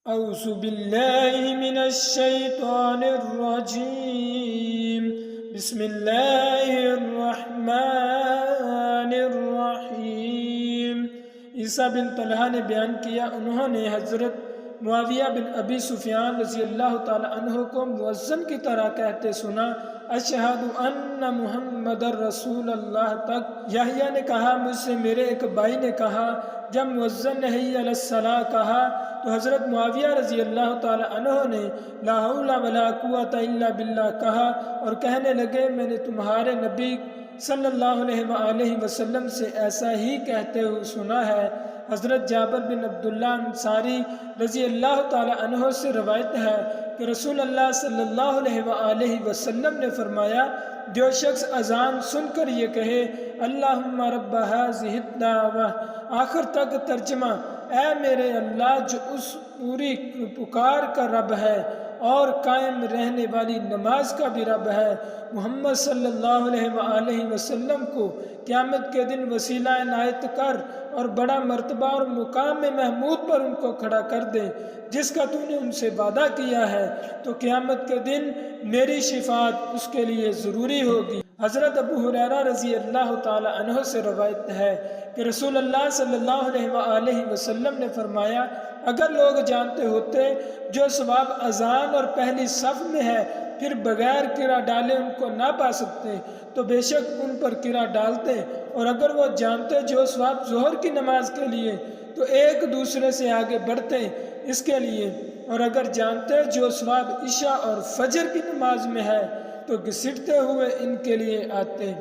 أعوذ بالله من الشيطان الرجيم بسم الله الرحمن الرحیم۔ عیسیٰ بن طلحہ نے بیان کیا، انہوں نے حضرت معاویہ بن ابی سفیان رضی اللہ تعالی عنہ کو مؤذن کی طرح کہتے سنا، اشہد ان محمد رسول اللہ تک۔ یحییٰ نے کہا، مجھ سے میرے ایک بھائی نے کہا، جب مؤذن نے حی علی الصلاۃ کہا تو حضرت معاویہ رضی اللہ تعالی عنہ نے لا حول ولا قوۃ الا باللہ کہا اور کہنے لگے، میں نے تمہارے نبی صلی اللہ علیہ وآلہ وسلم سے ایسا ہی کہتے ہوئے سنا ہے۔ حضرت جابر بن عبداللہ انصاری رضی اللہ تعالی عنہ سے روایت ہے کہ رسول اللہ صلی اللہ علیہ وآلہ وسلم نے فرمایا، جو شخص اذان سن کر یہ کہے اللہم رب ہذہ الدعوہ، آخر تک ترجمہ، اے میرے اللہ جو اس پوری پکار کا رب ہے اور قائم رہنے والی نماز کا بھی رب ہے، محمد صلی اللہ علیہ وآلہ وسلم کو قیامت کے دن وسیلہ عنایت کر اور بڑا مرتبہ اور مقام محمود پر ان کو کھڑا کر دے جس کا تو نے ان سے وعدہ کیا ہے، تو قیامت کے دن میری شفاعت اس کے لیے ضروری ہوگی۔ حضرت ابو ہریرہ رضی اللہ تعالی عنہ سے روایت ہے کہ رسول اللہ صلی اللہ علیہ وآلہ وسلم نے فرمایا، اگر لوگ جانتے ہوتے جو ثواب اذان اور پہلی صف میں ہے پھر بغیر کرا ڈالے ان کو نہ پا سکتے تو بے شک ان پر کرا ڈالتے، اور اگر وہ جانتے جو ثواب ظہر کی نماز کے لیے تو ایک دوسرے سے آگے بڑھتے اس کے لیے، اور اگر جانتے جو ثواب عشاء اور فجر کی نماز میں ہے تو گھسیٹتے ہوئے ان کے لیے آتے۔